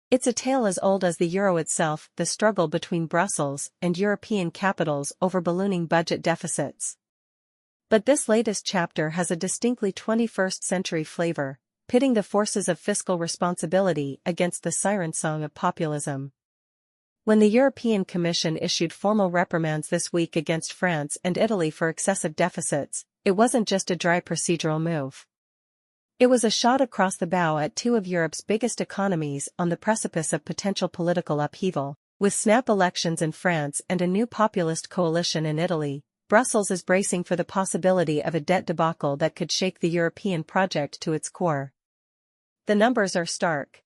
It's a tale as old as the euro itself, the struggle between Brussels and European capitals over ballooning budget deficits. But this latest chapter has a distinctly 21st century flavor, pitting the forces of fiscal responsibility against the siren song of populism. When the European Commission issued formal reprimands this week against France and Italy for excessive deficits, it wasn't just a dry procedural move. It was a shot across the bow at two of Europe's biggest economies on the precipice of potential political upheaval. With snap elections in France and a new populist coalition in Italy, Brussels is bracing for the possibility of a debt debacle that could shake the European project to its core. The numbers are stark.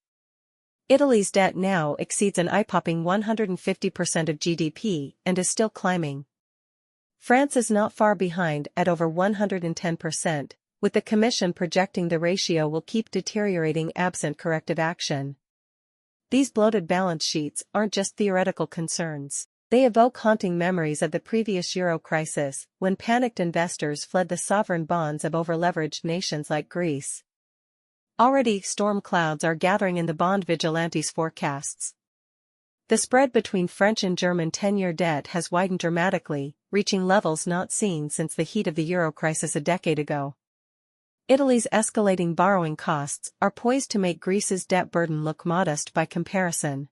Italy's debt now exceeds an eye-popping 150% of GDP and is still climbing. France is not far behind at over 110%. With the Commission projecting the ratio will keep deteriorating absent corrective action. These bloated balance sheets aren't just theoretical concerns. They evoke haunting memories of the previous euro crisis, when panicked investors fled the sovereign bonds of over-leveraged nations like Greece. Already, storm clouds are gathering in the bond vigilantes' forecasts. The spread between French and German 10-year debt has widened dramatically, reaching levels not seen since the heat of the euro crisis a decade ago. Italy's escalating borrowing costs are poised to make Greece's debt burden look modest by comparison.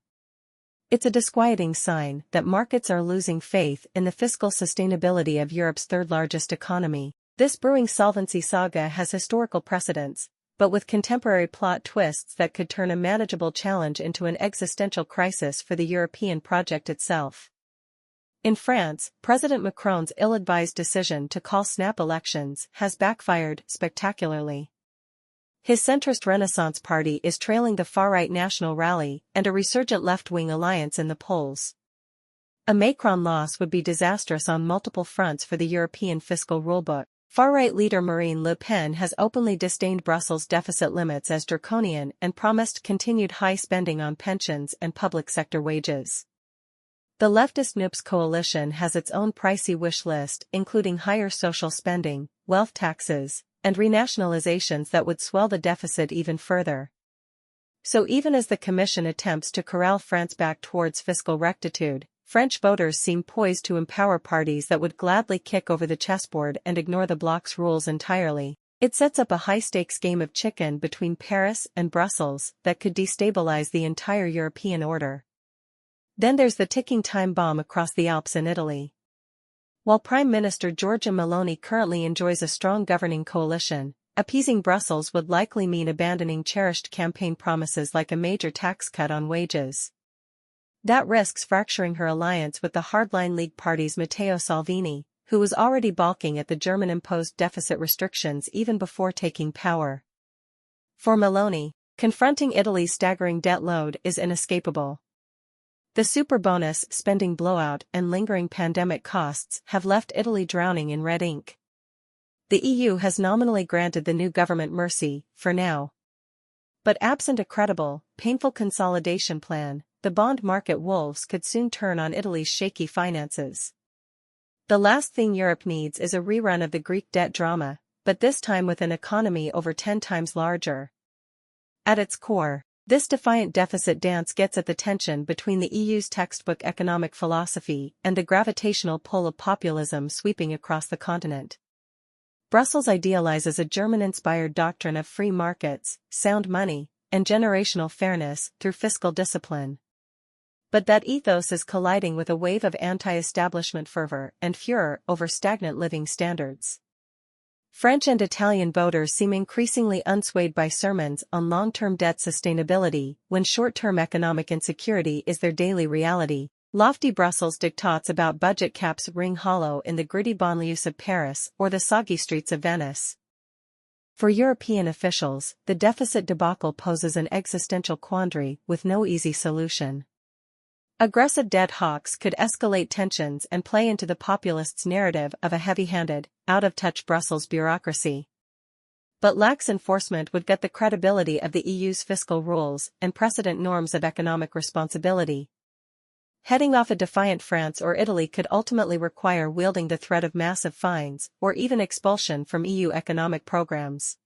It's a disquieting sign that markets are losing faith in the fiscal sustainability of Europe's third-largest economy. This brewing solvency saga has historical precedents, but with contemporary plot twists that could turn a manageable challenge into an existential crisis for the European project itself. In France, President Macron's ill-advised decision to call snap elections has backfired spectacularly. His centrist Renaissance Party is trailing the far-right National Rally and a resurgent left-wing alliance in the polls. A Macron loss would be disastrous on multiple fronts for the European fiscal rulebook. Far-right leader Marine Le Pen has openly disdained Brussels' deficit limits as draconian and promised continued high spending on pensions and public sector wages. The leftist NUPES coalition has its own pricey wish list, including higher social spending, wealth taxes, and renationalizations that would swell the deficit even further. So even as the Commission attempts to corral France back towards fiscal rectitude, French voters seem poised to empower parties that would gladly kick over the chessboard and ignore the bloc's rules entirely. It sets up a high-stakes game of chicken between Paris and Brussels that could destabilize the entire European order. Then there's the ticking time bomb across the Alps in Italy. While Prime Minister Giorgia Meloni currently enjoys a strong governing coalition, appeasing Brussels would likely mean abandoning cherished campaign promises like a major tax cut on wages. That risks fracturing her alliance with the hardline League Party's Matteo Salvini, who was already balking at the German-imposed deficit restrictions even before taking power. For Meloni, confronting Italy's staggering debt load is inescapable. The super-bonus spending blowout and lingering pandemic costs have left Italy drowning in red ink. The EU has nominally granted the new government mercy, for now. But absent a credible, painful consolidation plan, the bond market wolves could soon turn on Italy's shaky finances. The last thing Europe needs is a rerun of the Greek debt drama, but this time with an economy over 10 times larger. At its core, this defiant deficit dance gets at the tension between the EU's textbook economic philosophy and the gravitational pull of populism sweeping across the continent. Brussels idealizes a German-inspired doctrine of free markets, sound money, and generational fairness through fiscal discipline. But that ethos is colliding with a wave of anti-establishment fervor and furor over stagnant living standards. French and Italian voters seem increasingly unswayed by sermons on long-term debt sustainability when short-term economic insecurity is their daily reality. Lofty Brussels diktats about budget caps ring hollow in the gritty banlieues of Paris or the soggy streets of Venice. For European officials, the deficit debacle poses an existential quandary with no easy solution. Aggressive debt hawks could escalate tensions and play into the populists' narrative of a heavy-handed, out-of-touch Brussels bureaucracy. But lax enforcement would gut the credibility of the EU's fiscal rules and precedent norms of economic responsibility. Heading off a defiant France or Italy could ultimately require wielding the threat of massive fines or even expulsion from EU economic programs.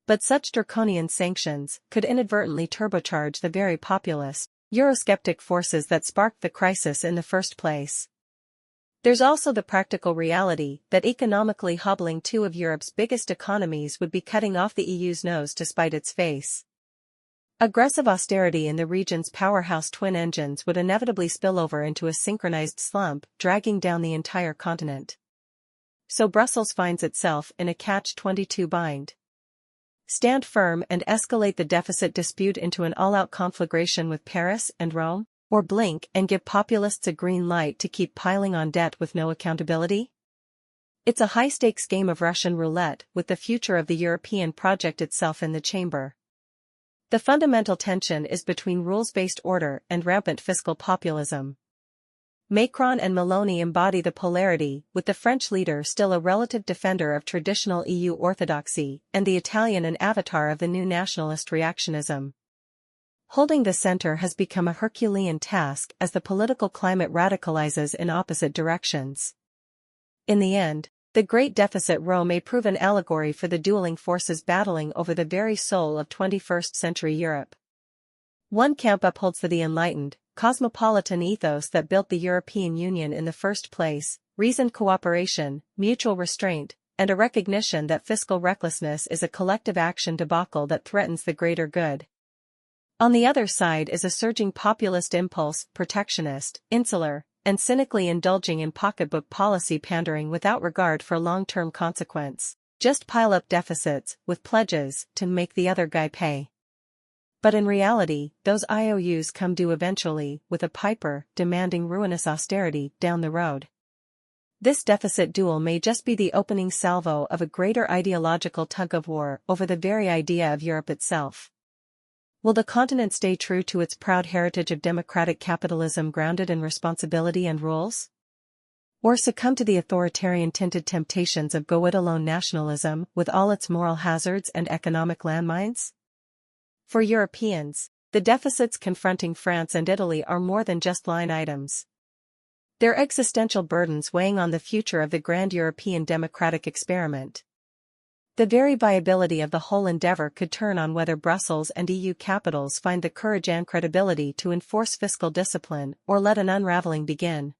But such draconian sanctions could inadvertently turbocharge the very populist, Eurosceptic forces that sparked the crisis in the first place. There's also the practical reality that economically hobbling two of Europe's biggest economies would be cutting off the EU's nose to spite its face. Aggressive austerity in the region's powerhouse twin engines would inevitably spill over into a synchronized slump, dragging down the entire continent. So Brussels finds itself in a catch-22 bind. Stand firm and escalate the deficit dispute into an all-out conflagration with Paris and Rome, or blink and give populists a green light to keep piling on debt with no accountability? It's a high-stakes game of Russian roulette with the future of the European project itself in the chamber. The fundamental tension is between rules-based order and rampant fiscal populism. Macron and Meloni embody the polarity, with the French leader still a relative defender of traditional EU orthodoxy, and the Italian an avatar of the new nationalist reactionism. Holding the center has become a Herculean task as the political climate radicalizes in opposite directions. In the end, the Great Deficit row may prove an allegory for the dueling forces battling over the very soul of 21st century Europe. One camp upholds the enlightened, cosmopolitan ethos that built the European Union in the first place, reasoned cooperation, mutual restraint, and a recognition that fiscal recklessness is a collective action debacle that threatens the greater good. On the other side is a surging populist impulse, protectionist, insular, and cynically indulging in pocketbook policy pandering without regard for long-term consequence. Just pile up deficits, with pledges, to make the other guy pay. But in reality, those IOUs come due eventually, with a piper demanding ruinous austerity down the road. This deficit duel may just be the opening salvo of a greater ideological tug-of-war over the very idea of Europe itself. Will the continent stay true to its proud heritage of democratic capitalism grounded in responsibility and rules? Or succumb to the authoritarian-tinted temptations of go-it-alone nationalism with all its moral hazards and economic landmines? For Europeans, the deficits confronting France and Italy are more than just line items. They're existential burdens weighing on the future of the grand European democratic experiment. The very viability of the whole endeavor could turn on whether Brussels and EU capitals find the courage and credibility to enforce fiscal discipline or let an unraveling begin.